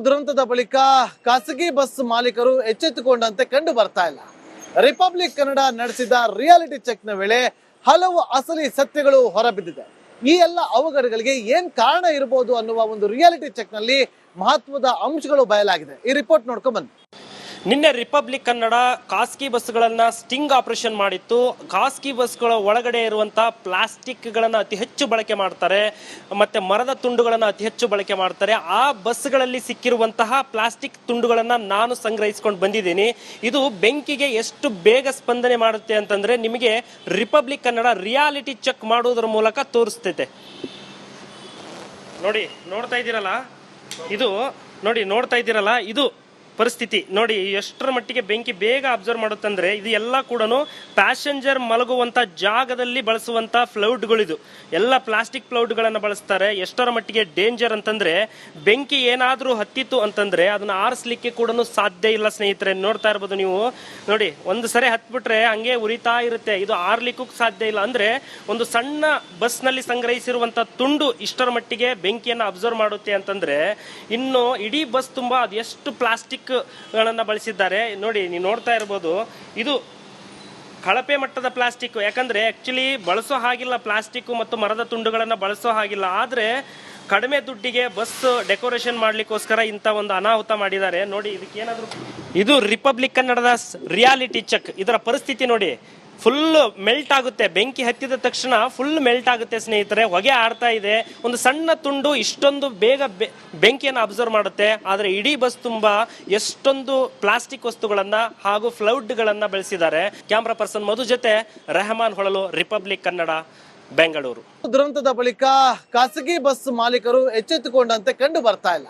ದುರಂತದ ಬಳಿಕ ಖಾಸಗಿ ಬಸ್ ಮಾಲೀಕರು ಎಚ್ಚೆತ್ತುಕೊಂಡಂತೆ ಕಂಡು ಬರ್ತಾ ಇಲ್ಲ. ರಿಪಬ್ಲಿಕ್ ಕನ್ನಡ ನಡೆಸಿದ ರಿಯಾಲಿಟಿ ಚೆಕ್ ನ ವೇಳೆ ಹಲವು ಅಸಲಿ ಸತ್ಯಗಳು ಹೊರಬಿದ್ದಿದೆ. ಈ ಎಲ್ಲ ಅವಘಡಗಳಿಗೆ ಏನ್ ಕಾರಣ ಇರಬಹುದು ಅನ್ನುವ ಒಂದು ರಿಯಾಲಿಟಿ ಚೆಕ್ ನಲ್ಲಿ ಮಹತ್ವದ ಅಂಶಗಳು ಬಯಲಾಗಿದೆ. ಈ ರಿಪೋರ್ಟ್ ನೋಡ್ಕೊಂಡ್ ಬನ್ನಿ. ನಿನ್ನೆ ರಿಪಬ್ಲಿಕ್ ಕನ್ನಡ ಖಾಸಗಿ ಬಸ್ಗಳನ್ನ ಸ್ಟಿಂಗ್ ಆಪರೇಷನ್ ಮಾಡಿತ್ತು. ಖಾಸಗಿ ಬಸ್ಗಳ ಒಳಗಡೆ ಇರುವಂತಹ ಪ್ಲಾಸ್ಟಿಕ್ಗಳನ್ನು ಅತಿ ಹೆಚ್ಚು ಬಳಕೆ ಮಾಡ್ತಾರೆ, ಮತ್ತೆ ಮರದ ತುಂಡುಗಳನ್ನು ಅತಿ ಹೆಚ್ಚು ಬಳಕೆ ಮಾಡ್ತಾರೆ. ಆ ಬಸ್ಗಳಲ್ಲಿ ಸಿಕ್ಕಿರುವಂತಹ ಪ್ಲಾಸ್ಟಿಕ್ ತುಂಡುಗಳನ್ನು ನಾನು ಸಂಗ್ರಹಿಸಿಕೊಂಡು ಬಂದಿದ್ದೀನಿ. ಇದು ಬೆಂಕಿಗೆ ಎಷ್ಟು ಬೇಗ ಸ್ಪಂದನೆ ಮಾಡುತ್ತೆ ಅಂತಂದ್ರೆ ನಿಮಗೆ ರಿಪಬ್ಲಿಕ್ ಕನ್ನಡ ರಿಯಾಲಿಟಿ ಚೆಕ್ ಮಾಡುವುದರ ಮೂಲಕ ತೋರಿಸ್ತೈತೆ. ನೋಡ್ತಾ ಇದ್ದೀರಲ್ಲ, ಇದು ಪರಿಸ್ಥಿತಿ ನೋಡಿ ಎಷ್ಟರ ಮಟ್ಟಿಗೆ ಬೆಂಕಿ ಬೇಗ ಅಬ್ಸರ್ವ್ ಮಾಡುತ್ತಂದ್ರೆ ಇದು ಎಲ್ಲ ಕೂಡ ಪ್ಯಾಸೆಂಜರ್ ಮಲಗುವಂತ ಜಾಗದಲ್ಲಿ ಬಳಸುವಂತ ಫ್ಲೌಡ್ಗಳಿದು ಎಲ್ಲ ಪ್ಲಾಸ್ಟಿಕ್ ಫ್ಲೌಡ್ಗಳನ್ನು ಬಳಸ್ತಾರೆ. ಎಷ್ಟರ ಮಟ್ಟಿಗೆ ಡೇಂಜರ್ ಅಂತಂದ್ರೆ ಬೆಂಕಿ ಏನಾದ್ರೂ ಹತ್ತಿತ್ತು ಅಂತಂದ್ರೆ ಅದನ್ನ ಆರಿಸ್ಲಿಕ್ಕೆ ಕೂಡ ಸಾಧ್ಯ ಇಲ್ಲ ಸ್ನೇಹಿತರೆ. ನೋಡ್ತಾ ಇರ್ಬೋದು ನೀವು, ನೋಡಿ ಒಂದು ಸರಿ ಹತ್ಬಿಟ್ರೆ ಹಂಗೆ ಉರಿತಾ ಇರುತ್ತೆ, ಇದು ಆರ್ಲಿಕ್ಕೂ ಸಾಧ್ಯ ಇಲ್ಲ. ಅಂದ್ರೆ ಒಂದು ಸಣ್ಣ ಬಸ್ ನಲ್ಲಿ ಸಂಗ್ರಹಿಸಿರುವಂತ ತುಂಡು ಇಷ್ಟರ ಮಟ್ಟಿಗೆ ಬೆಂಕಿಯನ್ನು ಅಬ್ಸರ್ವ್ ಮಾಡುತ್ತೆ ಅಂತಂದ್ರೆ ಇನ್ನು ಇಡೀ ಬಸ್ ತುಂಬಾ ಅದು ಎಷ್ಟು ಪ್ಲಾಸ್ಟಿಕ್ ಗಳನ್ನ ಬಳಸಿದ್ದಾರೆ ನೋಡಿ. ನೀವು ನೋಡ್ತಾ ಇರಬಹುದು, ಇದು ಕಳಪೆ ಮಟ್ಟದ ಪ್ಲಾಸ್ಟಿಕ್. ಯಾಕಂದ್ರೆ ಆಕ್ಚುಲಿ ಬಳಸೋ ಹಾಗಿಲ್ಲ, ಪ್ಲಾಸ್ಟಿಕ್ ಮತ್ತು ಮರದ ತುಂಡುಗಳನ್ನ ಬಳಸೋ ಹಾಗಿಲ್ಲ. ಆದ್ರೆ ಕಡಿಮೆ ದುಡ್ಡಿಗೆ ಬಸ್ ಡೆಕೋರೇಷನ್ ಮಾಡ್ಲಿಕ್ಕೋಸ್ಕರ ಇಂಥ ಒಂದು ಅನಾಹುತ ಮಾಡಿದ್ದಾರೆ ನೋಡಿ. ಇದಕ್ಕೇನಾದ್ರೂ ಇದು ರಿಪಬ್ಲಿಕ್ ಕನ್ನಡದ ರಿಯಾಲಿಟಿ ಚೆಕ್. ಇದರ ಪರಿಸ್ಥಿತಿ ನೋಡಿ, ಫುಲ್ ಮೆಲ್ಟ್ ಆಗುತ್ತೆ. ಬೆಂಕಿ ಹತ್ತಿದ ತಕ್ಷಣ ಫುಲ್ ಮೆಲ್ಟ್ ಆಗುತ್ತೆ ಸ್ನೇಹಿತರೆ, ಹೊಗೆ ಆಡ್ತಾ ಇದೆ. ಒಂದು ಸಣ್ಣ ತುಂಡು ಇಷ್ಟೊಂದು ಬೇಗ ಬೆಂಕಿಯನ್ನು ಅಬ್ಸರ್ವ್ ಮಾಡುತ್ತೆ. ಆದರೆ ಇಡೀ ಬಸ್ ತುಂಬಾ ಎಷ್ಟೊಂದು ಪ್ಲಾಸ್ಟಿಕ್ ವಸ್ತುಗಳನ್ನ ಹಾಗೂ ಫ್ಲೌಡ್ಗಳನ್ನ ಬೆಳೆಸಿದ್ದಾರೆ. ಕ್ಯಾಮ್ರಾ ಪರ್ಸನ್ ಮಧು ಜೊತೆ ರೆಹಮಾನ್ ಹೊಳಲು, ರಿಪಬ್ಲಿಕ್ ಕನ್ನಡ, ಬೆಂಗಳೂರು. ದುರಂತದ ಬಳಿಕ ಖಾಸಗಿ ಬಸ್ ಮಾಲೀಕರು ಎಚ್ಚೆತ್ತುಕೊಂಡಂತೆ ಕಂಡು ಬರ್ತಾ ಇಲ್ಲ.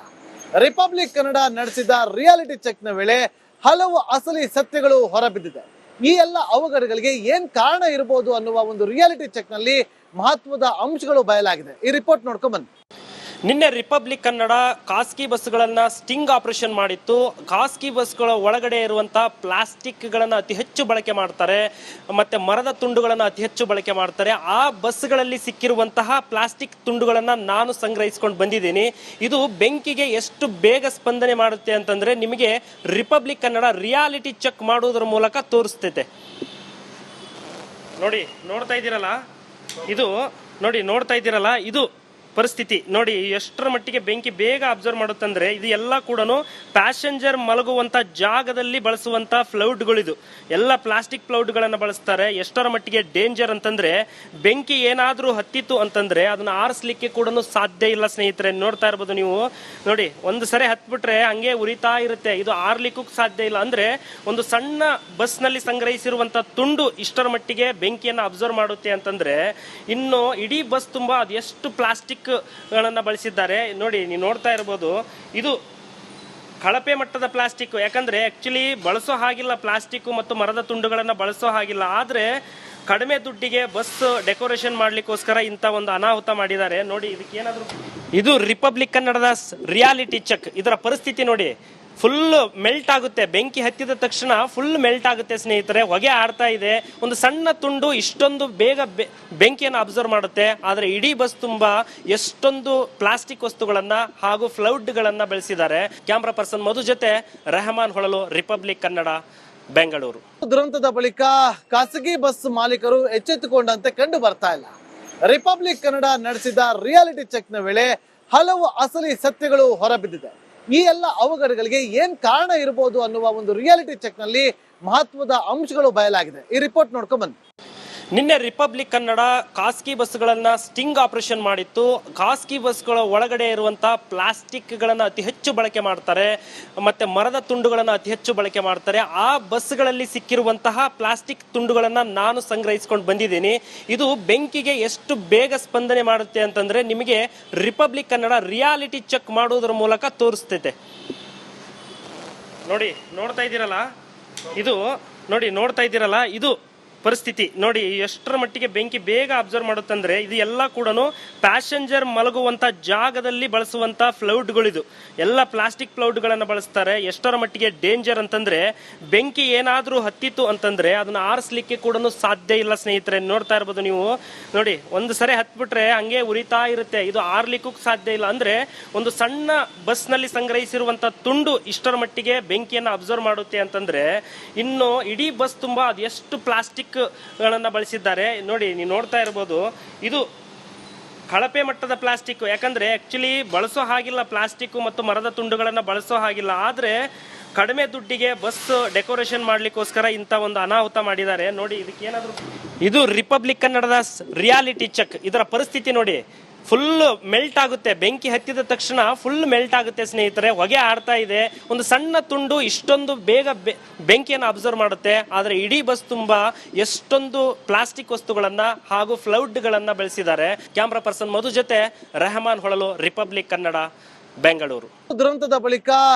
ರಿಪಬ್ಲಿಕ್ ಕನ್ನಡ ನಡೆಸಿದ ರಿಯಾಲಿಟಿ ಚೆಕ್ ನ ವೇಳೆ ಹಲವು ಅಸಲಿ ಸತ್ಯಗಳು ಹೊರಬಿದ್ದಿದೆ. ಈ ಎಲ್ಲ ಅವಘಡಗಳಿಗೆ ಏನ್ ಕಾರಣ ಇರಬಹುದು ಅನ್ನುವ ಒಂದು ರಿಯಾಲಿಟಿ ಚೆಕ್ ನಲ್ಲಿ ಮಹತ್ವದ ಅಂಶಗಳು ಬಯಲಾಗಿದೆ. ಈ ರಿಪೋರ್ಟ್ ನೋಡ್ಕೊಂಡ್ ಬನ್ನಿ. ನಿನ್ನೆ ರಿಪಬ್ಲಿಕ್ ಕನ್ನಡ ಖಾಸಗಿ ಬಸ್ಗಳನ್ನ ಸ್ಟಿಂಗ್ ಆಪರೇಷನ್ ಮಾಡಿತ್ತು. ಖಾಸಗಿ ಬಸ್ಗಳ ಒಳಗಡೆ ಇರುವಂತಹ ಪ್ಲಾಸ್ಟಿಕ್ಗಳನ್ನು ಅತಿ ಹೆಚ್ಚು ಬಳಕೆ ಮಾಡ್ತಾರೆ, ಮತ್ತೆ ಮರದ ತುಂಡುಗಳನ್ನು ಅತಿ ಹೆಚ್ಚು ಬಳಕೆ ಮಾಡ್ತಾರೆ. ಆ ಬಸ್ಗಳಲ್ಲಿ ಸಿಕ್ಕಿರುವಂತಹ ಪ್ಲಾಸ್ಟಿಕ್ ತುಂಡುಗಳನ್ನು ನಾನು ಸಂಗ್ರಹಿಸಿಕೊಂಡು ಬಂದಿದ್ದೀನಿ. ಇದು ಬೆಂಕಿಗೆ ಎಷ್ಟು ಬೇಗ ಸ್ಪಂದನೆ ಮಾಡುತ್ತೆ ಅಂತಂದ್ರೆ ನಿಮಗೆ ರಿಪಬ್ಲಿಕ್ ಕನ್ನಡ ರಿಯಾಲಿಟಿ ಚೆಕ್ ಮಾಡುವುದರ ಮೂಲಕ ತೋರಿಸ್ತೈತೆ. ನೋಡ್ತಾ ಇದ್ದೀರಲ್ಲ, ಇದು ಪರಿಸ್ಥಿತಿ ನೋಡಿ ಎಷ್ಟರ ಮಟ್ಟಿಗೆ ಬೆಂಕಿ ಬೇಗ ಅಬ್ಸರ್ವ್ ಮಾಡುತ್ತಂದ್ರೆ ಇದು ಎಲ್ಲ ಕೂಡ ಪ್ಯಾಸೆಂಜರ್ ಮಲಗುವಂತ ಜಾಗದಲ್ಲಿ ಬಳಸುವಂತ ಫ್ಲೌಡ್ಗಳಿದು ಎಲ್ಲ ಪ್ಲಾಸ್ಟಿಕ್ ಫ್ಲೌಡ್ಗಳನ್ನು ಬಳಸ್ತಾರೆ. ಎಷ್ಟರ ಮಟ್ಟಿಗೆ ಡೇಂಜರ್ ಅಂತಂದ್ರೆ ಬೆಂಕಿ ಏನಾದ್ರೂ ಹತ್ತಿತ್ತು ಅಂತಂದ್ರೆ ಅದನ್ನ ಆರಿಸ್ಲಿಕ್ಕೆ ಕೂಡ ಸಾಧ್ಯ ಇಲ್ಲ ಸ್ನೇಹಿತರೆ. ನೋಡ್ತಾ ಇರ್ಬೋದು ನೀವು, ನೋಡಿ ಒಂದು ಸರಿ ಹತ್ಬಿಟ್ರೆ ಹಂಗೆ ಉರಿತಾ ಇರುತ್ತೆ, ಇದು ಆರ್ಲಿಕ್ಕೂ ಸಾಧ್ಯ ಇಲ್ಲ. ಅಂದ್ರೆ ಒಂದು ಸಣ್ಣ ಬಸ್ ನಲ್ಲಿ ಸಂಗ್ರಹಿಸಿರುವಂತ ತುಂಡು ಇಷ್ಟರ ಮಟ್ಟಿಗೆ ಬೆಂಕಿಯನ್ನು ಅಬ್ಸರ್ವ್ ಮಾಡುತ್ತೆ ಅಂತಂದ್ರೆ ಇನ್ನು ಇಡೀ ಬಸ್ ತುಂಬಾ ಅದು ಎಷ್ಟು ಪ್ಲಾಸ್ಟಿಕ್ ಗಳನ್ನ ಬಳಸಿದ್ದಾರೆ ನೋಡಿ. ನೀವು ನೋಡ್ತಾ ಇರಬಹುದು, ಇದು ಕಳಪೆ ಮಟ್ಟದ ಪ್ಲಾಸ್ಟಿಕ್. ಯಾಕಂದ್ರೆ ಆಕ್ಚುಲಿ ಬಳಸೋ ಹಾಗಿಲ್ಲ, ಪ್ಲಾಸ್ಟಿಕ್ ಮತ್ತು ಮರದ ತುಂಡುಗಳನ್ನ ಬಳಸೋ ಹಾಗಿಲ್ಲ. ಆದ್ರೆ ಕಡಿಮೆ ದುಡ್ಡಿಗೆ ಬಸ್ ಡೆಕೋರೇಷನ್ ಮಾಡ್ಲಿಕ್ಕೋಸ್ಕರ ಇಂಥ ಒಂದು ಅನಾಹುತ ಮಾಡಿದ್ದಾರೆ ನೋಡಿ. ಇದಕ್ಕೇನಾದ್ರೂ ಇದು ರಿಪಬ್ಲಿಕ್ ಕನ್ನಡದ ರಿಯಾಲಿಟಿ ಚೆಕ್. ಇದರ ಪರಿಸ್ಥಿತಿ ನೋಡಿ, ಫುಲ್ ಮೆಲ್ಟ್ ಆಗುತ್ತೆ. ಬೆಂಕಿ ಹತ್ತಿದ ತಕ್ಷಣ ಫುಲ್ ಮೆಲ್ಟ್ ಆಗುತ್ತೆ ಸ್ನೇಹಿತರೆ, ಹೊಗೆ ಆಡ್ತಾ ಇದೆ. ಒಂದು ಸಣ್ಣ ತುಂಡು ಇಷ್ಟೊಂದು ಬೇಗ ಬೆಂಕಿಯನ್ನು ಅಬ್ಸರ್ವ್ ಮಾಡುತ್ತೆ. ಆದರೆ ಇಡೀ ಬಸ್ ತುಂಬಾ ಎಷ್ಟೊಂದು ಪ್ಲಾಸ್ಟಿಕ್ ವಸ್ತುಗಳನ್ನ ಹಾಗೂ ಫ್ಲೌಡ್ಗಳನ್ನ ಬೆಳೆಸಿದ್ದಾರೆ. ಕ್ಯಾಮ್ರಾ ಪರ್ಸನ್ ಮಧು ಜೊತೆ ರೆಹಮಾನ್ ಹೊಳಲು, ರಿಪಬ್ಲಿಕ್ ಕನ್ನಡ, ಬೆಂಗಳೂರು. ದುರಂತದ ಬಳಿಕ ಖಾಸಗಿ ಬಸ್ ಮಾಲೀಕರು ಎಚ್ಚೆತ್ತುಕೊಂಡಂತೆ ಕಂಡು ಬರ್ತಾ ಇಲ್ಲ. ರಿಪಬ್ಲಿಕ್ ಕನ್ನಡ ನಡೆಸಿದ ರಿಯಾಲಿಟಿ ಚೆಕ್ ನ ವೇಳೆ ಹಲವು ಅಸಲಿ ಸತ್ಯಗಳು ಹೊರಬಿದ್ದಿದೆ. ಈ ಎಲ್ಲ ಅವಘಡಗಳಿಗೆ ಏನ್ ಕಾರಣ ಇರಬಹುದು ಅನ್ನುವ ಒಂದು ರಿಯಾಲಿಟಿ ಚೆಕ್ ನಲ್ಲಿ ಮಹತ್ವದ ಅಂಶಗಳು ಬಯಲಾಗಿದೆ. ಈ ರಿಪೋರ್ಟ್ ನೋಡ್ಕೊಂಡ್ ಬನ್ನಿ. ನಿನ್ನೆ ರಿಪಬ್ಲಿಕ್ ಕನ್ನಡ ಖಾಸಗಿ ಬಸ್ಗಳನ್ನ ಸ್ಟಿಂಗ್ ಆಪರೇಷನ್ ಮಾಡಿತ್ತು. ಖಾಸಗಿ ಬಸ್ಗಳ ಒಳಗಡೆ ಇರುವಂತಹ ಪ್ಲಾಸ್ಟಿಕ್ಗಳನ್ನು ಅತಿ ಹೆಚ್ಚು ಬಳಕೆ ಮಾಡ್ತಾರೆ, ಮತ್ತೆ ಮರದ ತುಂಡುಗಳನ್ನು ಅತಿ ಹೆಚ್ಚು ಬಳಕೆ ಮಾಡ್ತಾರೆ. ಆ ಬಸ್ಗಳಲ್ಲಿ ಸಿಕ್ಕಿರುವಂತಹ ಪ್ಲಾಸ್ಟಿಕ್ ತುಂಡುಗಳನ್ನು ನಾನು ಸಂಗ್ರಹಿಸಿಕೊಂಡು ಬಂದಿದ್ದೀನಿ. ಇದು ಬೆಂಕಿಗೆ ಎಷ್ಟು ಬೇಗ ಸ್ಪಂದನೆ ಮಾಡುತ್ತೆ ಅಂತಂದ್ರೆ ನಿಮಗೆ ರಿಪಬ್ಲಿಕ್ ಕನ್ನಡ ರಿಯಾಲಿಟಿ ಚೆಕ್ ಮಾಡುವುದರ ಮೂಲಕ ತೋರಿಸ್ತೈತೆ. ನೋಡ್ತಾ ಇದ್ದೀರಲ್ಲ, ಇದು ಪರಿಸ್ಥಿತಿ ನೋಡಿ ಎಷ್ಟರ ಮಟ್ಟಿಗೆ ಬೆಂಕಿ ಬೇಗ ಅಬ್ಸರ್ವ್ ಮಾಡುತ್ತಂದ್ರೆ ಇದು ಎಲ್ಲ ಕೂಡ ಪ್ಯಾಸೆಂಜರ್ ಮಲಗುವಂತ ಜಾಗದಲ್ಲಿ ಬಳಸುವಂತ ಫ್ಲೌಡ್ಗಳಿದು ಎಲ್ಲ ಪ್ಲಾಸ್ಟಿಕ್ ಫ್ಲೌಡ್ಗಳನ್ನು ಬಳಸ್ತಾರೆ. ಎಷ್ಟರ ಮಟ್ಟಿಗೆ ಡೇಂಜರ್ ಅಂತಂದ್ರೆ ಬೆಂಕಿ ಏನಾದ್ರೂ ಹತ್ತಿತ್ತು ಅಂತಂದ್ರೆ ಅದನ್ನ ಆರಿಸ್ಲಿಕ್ಕೆ ಕೂಡ ಸಾಧ್ಯ ಇಲ್ಲ ಸ್ನೇಹಿತರೆ. ನೋಡ್ತಾ ಇರ್ಬೋದು ನೀವು ನೋಡಿ, ಒಂದು ಸರಿ ಹತ್ಬಿಟ್ರೆ ಹಂಗೆ ಉರಿತಾ ಇರುತ್ತೆ, ಇದು ಆರ್ಲಿಕ್ಕೂ ಸಾಧ್ಯ ಇಲ್ಲ. ಅಂದ್ರೆ ಒಂದು ಸಣ್ಣ ಬಸ್ ನಲ್ಲಿ ಸಂಗ್ರಹಿಸಿರುವಂತ ತುಂಡು ಇಷ್ಟರ ಮಟ್ಟಿಗೆ ಬೆಂಕಿಯನ್ನು ಅಬ್ಸರ್ವ್ ಮಾಡುತ್ತೆ ಅಂತಂದ್ರೆ ಇನ್ನು ಇಡೀ ಬಸ್ ತುಂಬಾ ಅದೆಷ್ಟು ಪ್ಲಾಸ್ಟಿಕ್ ಗಳನ್ನ ಬಳಸಿದ್ದಾರೆ ನೋಡಿ. ನೀವು ನೋಡ್ತಾ ಇರಬಹುದು ಇದು ಕಳಪೆ ಮಟ್ಟದ ಪ್ಲಾಸ್ಟಿಕ್. ಯಾಕಂದ್ರೆ ಆಕ್ಚುಲಿ ಬಳಸೋ ಹಾಗಿಲ್ಲ ಪ್ಲಾಸ್ಟಿಕ್ ಮತ್ತು ಮರದ ತುಂಡುಗಳನ್ನ ಬಳಸೋ ಹಾಗಿಲ್ಲ. ಆದ್ರೆ ಕಡಿಮೆ ದುಡ್ಡಿಗೆ ಬಸ್ ಡೆಕೋರೇಷನ್ ಮಾಡ್ಲಿಕ್ಕೋಸ್ಕರ ಇಂಥ ಒಂದು ಅನಾಹುತ ಮಾಡಿದ್ದಾರೆ ನೋಡಿ. ಇದಕ್ಕೇನಾದ್ರು ಇದು ರಿಪಬ್ಲಿಕ್ ಕನ್ನಡದ ರಿಯಾಲಿಟಿ ಚೆಕ್. ಇದರ ಪರಿಸ್ಥಿತಿ ನೋಡಿ, ಫುಲ್ ಮೆಲ್ಟ್ ಆಗುತ್ತೆ. ಬೆಂಕಿ ಹತ್ತಿದ ತಕ್ಷಣ ಫುಲ್ ಮೆಲ್ಟ್ ಆಗುತ್ತೆ ಸ್ನೇಹಿತರೆ. ಹೊಗೆ ಆಡ್ತಾ ಇದೆ. ಒಂದು ಸಣ್ಣ ತುಂಡು ಇಷ್ಟೊಂದು ಬೇಗ ಬೆಂಕಿಯನ್ನು ಅಬ್ಸರ್ವ್ ಮಾಡುತ್ತೆ. ಆದರೆ ಇಡೀ ಬಸ್ ತುಂಬಾ ಎಷ್ಟೊಂದು ಪ್ಲಾಸ್ಟಿಕ್ ವಸ್ತುಗಳನ್ನ ಹಾಗೂ ಫ್ಲೌಡ್ಗಳನ್ನ ಬಳಸಿದ್ದಾರೆ. ಕ್ಯಾಮ್ರಾ ಪರ್ಸನ್ ಮಧು ಜೊತೆ ರೆಹಮಾನ್ ಹೊಳಲು, ರಿಪಬ್ಲಿಕ್ ಕನ್ನಡ, ಬೆಂಗಳೂರು. ದುರಂತದ ಬಳಿಕ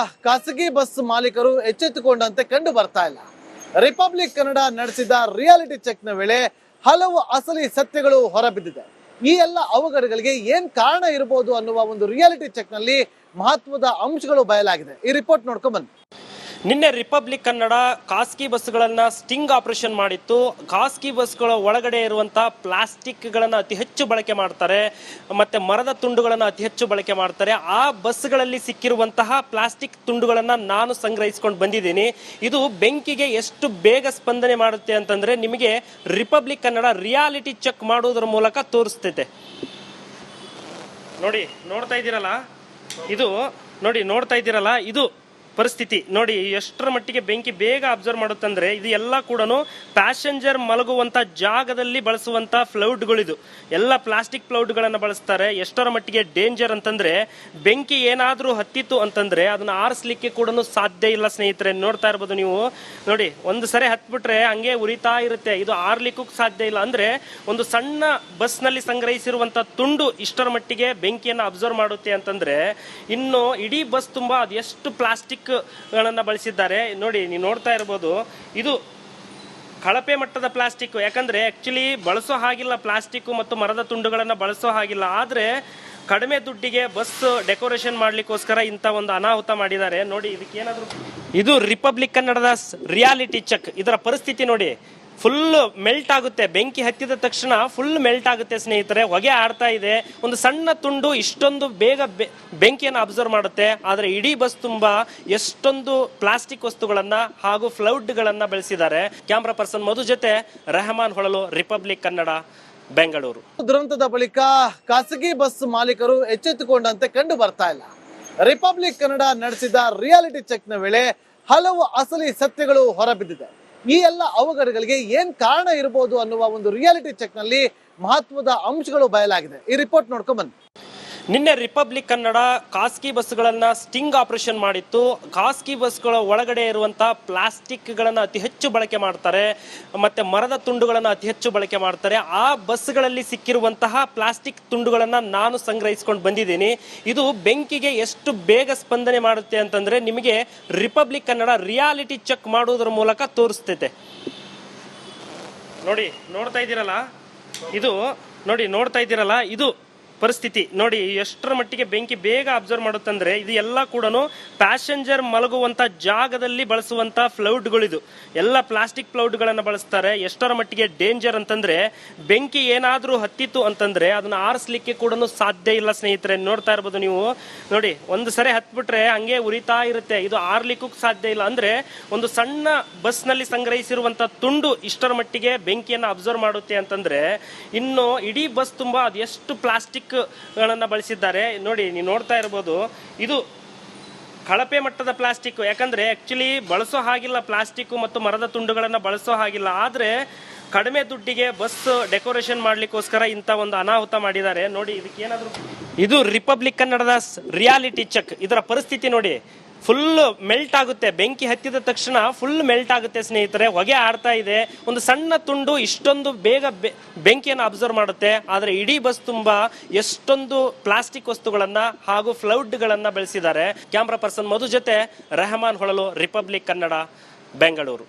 ಖಾಸಗಿ ಬಸ್ ಮಾಲೀಕರು ಎಚ್ಚೆತ್ತುಕೊಂಡಂತೆ ಕಂಡು ಬರ್ತಾ ಇಲ್ಲ. ರಿಪಬ್ಲಿಕ್ ಕನ್ನಡ ನಡೆಸಿದ ರಿಯಾಲಿಟಿ ಚೆಕ್ ನ ವೇಳೆ ಹಲವು ಅಸಲಿ ಸತ್ಯಗಳು ಹೊರಬಿದ್ದಿದೆ. ಈ ಎಲ್ಲ ಅವಘಡಗಳಿಗೆ ಏನ್ ಕಾರಣ ಇರಬಹುದು ಅನ್ನುವ ಒಂದು ರಿಯಾಲಿಟಿ ಚೆಕ್ ನಲ್ಲಿ ಮಹತ್ವದ ಅಂಶಗಳು ಬಯಲಾಗಿದೆ. ಈ ರಿಪೋರ್ಟ್ ನೋಡ್ಕೊಂಡ್ ಬನ್ನಿ. ನಿನ್ನೆ ರಿಪಬ್ಲಿಕ್ ಕನ್ನಡ ಖಾಸಗಿ ಬಸ್ಗಳನ್ನ ಸ್ಟಿಂಗ್ ಆಪರೇಷನ್ ಮಾಡಿತ್ತು. ಖಾಸಗಿ ಬಸ್ಗಳ ಒಳಗಡೆ ಇರುವಂತಹ ಪ್ಲಾಸ್ಟಿಕ್ಗಳನ್ನ ಅತಿ ಹೆಚ್ಚು ಬಳಕೆ ಮಾಡ್ತಾರೆ, ಮತ್ತೆ ಮರದ ತುಂಡುಗಳನ್ನ ಅತಿ ಹೆಚ್ಚು ಬಳಕೆ ಮಾಡ್ತಾರೆ. ಆ ಬಸ್ಗಳಲ್ಲಿ ಸಿಕ್ಕಿರುವಂತಹ ಪ್ಲಾಸ್ಟಿಕ್ ತುಂಡುಗಳನ್ನ ನಾನು ಸಂಗ್ರಹಿಸಿಕೊಂಡು ಬಂದಿದ್ದೀನಿ. ಇದು ಬೆಂಕಿಗೆ ಎಷ್ಟು ಬೇಗ ಸ್ಪಂದನೆ ಮಾಡುತ್ತೆ ಅಂತಂದ್ರೆ ನಿಮಗೆ ರಿಪಬ್ಲಿಕ್ ಕನ್ನಡ ರಿಯಾಲಿಟಿ ಚೆಕ್ ಮಾಡುವುದರ ಮೂಲಕ ತೋರಿಸ್ತೈತೆ. ನೋಡಿ, ನೋಡ್ತಾ ಇದ್ದೀರಲ್ಲ ಇದು ಪರಿಸ್ಥಿತಿ ನೋಡಿ ಎಷ್ಟರ ಮಟ್ಟಿಗೆ ಬೆಂಕಿ ಬೇಗ ಅಬ್ಸರ್ವ್ ಮಾಡುತ್ತಂದ್ರೆ ಇದು ಎಲ್ಲ ಕೂಡ ಪ್ಯಾಸೆಂಜರ್ ಮಲಗುವಂತ ಜಾಗದಲ್ಲಿ ಬಳಸುವಂತ ಫ್ಲೌಡ್ಗಳಿದು ಎಲ್ಲ ಪ್ಲಾಸ್ಟಿಕ್ ಫ್ಲೌಡ್ಗಳನ್ನು ಬಳಸ್ತಾರೆ. ಎಷ್ಟರ ಮಟ್ಟಿಗೆ ಡೇಂಜರ್ ಅಂತಂದ್ರೆ ಬೆಂಕಿ ಏನಾದ್ರೂ ಹತ್ತಿತ್ತು ಅಂತಂದ್ರೆ ಅದನ್ನ ಆರಿಸ್ಲಿಕ್ಕೆ ಕೂಡ ಸಾಧ್ಯ ಇಲ್ಲ ಸ್ನೇಹಿತರೆ. ನೋಡ್ತಾ ಇರ್ಬೋದು ನೀವು ನೋಡಿ, ಒಂದು ಸರಿ ಹತ್ಬಿಟ್ರೆ ಹಂಗೆ ಉರಿತಾ ಇರುತ್ತೆ, ಇದು ಆರ್ಲಿಕ್ಕೂ ಸಾಧ್ಯ ಇಲ್ಲ. ಅಂದ್ರೆ ಒಂದು ಸಣ್ಣ ಬಸ್ ನಲ್ಲಿ ಸಂಗ್ರಹಿಸಿರುವಂತ ತುಂಡು ಇಷ್ಟರ ಮಟ್ಟಿಗೆ ಬೆಂಕಿಯನ್ನು ಅಬ್ಸರ್ವ್ ಮಾಡುತ್ತೆ ಅಂತಂದ್ರೆ ಇನ್ನು ಇಡೀ ಬಸ್ ತುಂಬಾ ಅದೆಷ್ಟು ಪ್ಲಾಸ್ಟಿಕ್ ಗಳನ್ನ ಬಳಸಿದ್ದಾರೆ ನೋಡಿ. ನೀವು ನೋಡ್ತಾ ಇರಬಹುದು ಇದು ಕಳಪೆ ಮಟ್ಟದ ಪ್ಲಾಸ್ಟಿಕ್. ಯಾಕಂದ್ರೆ ಆಕ್ಚುಲಿ ಬಳಸೋ ಹಾಗಿಲ್ಲ ಪ್ಲಾಸ್ಟಿಕ್ ಮತ್ತು ಮರದ ತುಂಡುಗಳನ್ನ ಬಳಸೋ ಹಾಗಿಲ್ಲ. ಆದ್ರೆ ಕಡಿಮೆ ದುಡ್ಡಿಗೆ ಬಸ್ ಡೆಕೋರೇಷನ್ ಮಾಡ್ಲಿಕ್ಕೋಸ್ಕರ ಇಂಥ ಒಂದು ಅನಾಹುತ ಮಾಡಿದ್ದಾರೆ ನೋಡಿ. ಇದಕ್ಕೇನಾದ್ರು ಇದು ರಿಪಬ್ಲಿಕ್ ಕನ್ನಡದ ರಿಯಾಲಿಟಿ ಚೆಕ್. ಇದರ ಪರಿಸ್ಥಿತಿ ನೋಡಿ, ಫುಲ್ ಮೆಲ್ಟ್ ಆಗುತ್ತೆ. ಬೆಂಕಿ ಹತ್ತಿದ ತಕ್ಷಣ ಫುಲ್ ಮೆಲ್ಟ್ ಆಗುತ್ತೆ ಸ್ನೇಹಿತರೆ. ಹೊಗೆ ಆಡ್ತಾ ಇದೆ. ಒಂದು ಸಣ್ಣ ತುಂಡು ಇಷ್ಟೊಂದು ಬೇಗ ಬೆಂಕಿಯನ್ನು ಅಬ್ಸರ್ವ್ ಮಾಡುತ್ತೆ. ಆದರೆ ಇಡೀ ಬಸ್ ತುಂಬಾ ಎಷ್ಟೊಂದು ಪ್ಲಾಸ್ಟಿಕ್ ವಸ್ತುಗಳನ್ನ ಹಾಗೂ ಫ್ಲೌಡ್ಗಳನ್ನ ಬಳಸಿದ್ದಾರೆ. ಕ್ಯಾಮ್ರಾ ಪರ್ಸನ್ ಮಧು ಜೊತೆ ರೆಹಮಾನ್ ಹೊಳಲು, ರಿಪಬ್ಲಿಕ್ ಕನ್ನಡ, ಬೆಂಗಳೂರು. ದುರಂತದ ಬಳಿಕ ಖಾಸಗಿ ಬಸ್ ಮಾಲೀಕರು ಎಚ್ಚೆತ್ತುಕೊಂಡಂತೆ ಕಂಡು ಬರ್ತಾ ಇಲ್ಲ. ರಿಪಬ್ಲಿಕ್ ಕನ್ನಡ ನಡೆಸಿದ ರಿಯಾಲಿಟಿ ಚೆಕ್ ನ ವೇಳೆ ಹಲವು ಅಸಲಿ ಸತ್ಯಗಳು ಹೊರಬಿದ್ದಿದೆ. ಈ ಎಲ್ಲ ಅವಘಡಗಳಿಗೆ ಏನ್ ಕಾರಣ ಇರಬಹುದು ಅನ್ನುವ ಒಂದು ರಿಯಾಲಿಟಿ ಚೆಕ್ ನಲ್ಲಿ ಮಹತ್ವದ ಅಂಶಗಳು ಬಯಲಾಗಿದೆ. ಈ ರಿಪೋರ್ಟ್ ನೋಡ್ಕೊಂಡ್ ಬನ್ನಿ. ನಿನ್ನೆ ರಿಪಬ್ಲಿಕ್ ಕನ್ನಡ ಖಾಸಗಿ ಬಸ್ಗಳನ್ನ ಸ್ಟಿಂಗ್ ಆಪರೇಷನ್ ಮಾಡಿತ್ತು. ಖಾಸಗಿ ಬಸ್ಗಳ ಒಳಗಡೆ ಇರುವಂತಹ ಪ್ಲಾಸ್ಟಿಕ್ಗಳನ್ನ ಅತಿ ಹೆಚ್ಚು ಬಳಕೆ ಮಾಡ್ತಾರೆ, ಮತ್ತೆ ಮರದ ತುಂಡುಗಳನ್ನ ಅತಿ ಹೆಚ್ಚು ಬಳಕೆ ಮಾಡ್ತಾರೆ. ಆ ಬಸ್ಗಳಲ್ಲಿ ಸಿಕ್ಕಿರುವಂತಹ ಪ್ಲಾಸ್ಟಿಕ್ ತುಂಡುಗಳನ್ನ ನಾನು ಸಂಗ್ರಹಿಸಿಕೊಂಡು ಬಂದಿದ್ದೀನಿ. ಇದು ಬೆಂಕಿಗೆ ಎಷ್ಟು ಬೇಗ ಸ್ಪಂದನೆ ಮಾಡುತ್ತೆ ಅಂತಂದ್ರೆ ನಿಮಗೆ ರಿಪಬ್ಲಿಕ್ ಕನ್ನಡ ರಿಯಾಲಿಟಿ ಚೆಕ್ ಮಾಡುವುದರ ಮೂಲಕ ತೋರಿಸ್ತೈತೆ. ನೋಡಿ, ನೋಡ್ತಾ ಇದ್ದೀರಲ್ಲ ಇದು ಪರಿಸ್ಥಿತಿ ನೋಡಿ ಎಷ್ಟರ ಮಟ್ಟಿಗೆ ಬೆಂಕಿ ಬೇಗ ಅಬ್ಸರ್ವ್ ಮಾಡುತ್ತಂದ್ರೆ ಇದು ಎಲ್ಲ ಕೂಡ ಪ್ಯಾಸೆಂಜರ್ ಮಲಗುವಂತ ಜಾಗದಲ್ಲಿ ಬಳಸುವಂತ ಫ್ಲೌಡ್ಗಳಿದು ಎಲ್ಲ ಪ್ಲಾಸ್ಟಿಕ್ ಫ್ಲೌಡ್ಗಳನ್ನು ಬಳಸ್ತಾರೆ. ಎಷ್ಟರ ಮಟ್ಟಿಗೆ ಡೇಂಜರ್ ಅಂತಂದ್ರೆ ಬೆಂಕಿ ಏನಾದ್ರೂ ಹತ್ತಿತ್ತು ಅಂತಂದ್ರೆ ಅದನ್ನ ಆರಿಸ್ಲಿಕ್ಕೆ ಕೂಡ ಸಾಧ್ಯ ಇಲ್ಲ ಸ್ನೇಹಿತರೆ. ನೋಡ್ತಾ ಇರ್ಬೋದು ನೀವು ನೋಡಿ, ಒಂದು ಸರಿ ಹತ್ಬಿಟ್ರೆ ಹಂಗೆ ಉರಿತಾ ಇರುತ್ತೆ, ಇದು ಆರ್ಲಿಕ್ಕೂ ಸಾಧ್ಯ ಇಲ್ಲ. ಅಂದ್ರೆ ಒಂದು ಸಣ್ಣ ಬಸ್ ನಲ್ಲಿ ಸಂಗ್ರಹಿಸಿರುವಂತ ತುಂಡು ಇಷ್ಟರ ಮಟ್ಟಿಗೆ ಬೆಂಕಿಯನ್ನು ಅಬ್ಸರ್ವ್ ಮಾಡುತ್ತೆ ಅಂತಂದ್ರೆ ಇನ್ನು ಇಡೀ ಬಸ್ ತುಂಬಾ ಅದೆಷ್ಟು ಪ್ಲಾಸ್ಟಿಕ್ ಗಳನ್ನ ಬಳಸಿದ್ದಾರೆ ನೋಡಿ. ನೀವು ನೋಡ್ತಾ ಇರಬಹುದು ಇದು ಕಳಪೆ ಮಟ್ಟದ ಪ್ಲಾಸ್ಟಿಕ್. ಯಾಕಂದ್ರೆ ಆಕ್ಚುಲಿ ಬಳಸೋ ಹಾಗಿಲ್ಲ ಪ್ಲಾಸ್ಟಿಕ್ ಮತ್ತು ಮರದ ತುಂಡುಗಳನ್ನ ಬಳಸೋ ಹಾಗಿಲ್ಲ. ಆದ್ರೆ ಕಡಿಮೆ ದುಡ್ಡಿಗೆ ಬಸ್ ಡೆಕೋರೇಷನ್ ಮಾಡ್ಲಿಕ್ಕೋಸ್ಕರ ಇಂಥ ಒಂದು ಅನಾಹುತ ಮಾಡಿದ್ದಾರೆ ನೋಡಿ. ಇದಕ್ಕೇನಾದ್ರು ಇದು ರಿಪಬ್ಲಿಕ್ ಕನ್ನಡದ ರಿಯಾಲಿಟಿ ಚೆಕ್. ಇದರ ಪರಿಸ್ಥಿತಿ ನೋಡಿ, ಫುಲ್ ಮೆಲ್ಟ್ ಆಗುತ್ತೆ. ಬೆಂಕಿ ಹತ್ತಿದ ತಕ್ಷಣ ಫುಲ್ ಮೆಲ್ಟ್ ಆಗುತ್ತೆ ಸ್ನೇಹಿತರೆ. ಹೊಗೆ ಆಡ್ತಾ ಇದೆ. ಒಂದು ಸಣ್ಣ ತುಂಡು ಇಷ್ಟೊಂದು ಬೇಗ ಬೆಂಕಿಯನ್ನು ಅಬ್ಸರ್ವ್ ಮಾಡುತ್ತೆ. ಆದರೆ ಇಡೀ ಬಸ್ ತುಂಬಾ ಎಷ್ಟೊಂದು ಪ್ಲಾಸ್ಟಿಕ್ ವಸ್ತುಗಳನ್ನ ಹಾಗೂ ಫ್ಲೌಡ್ಗಳನ್ನ ಬಳಸಿದ್ದಾರೆ. ಕ್ಯಾಮ್ರಾ ಪರ್ಸನ್ ಮಧು ಜೊತೆ ರೆಹಮಾನ್ ಹೊಳಲು, ರಿಪಬ್ಲಿಕ್ ಕನ್ನಡ, ಬೆಂಗಳೂರು.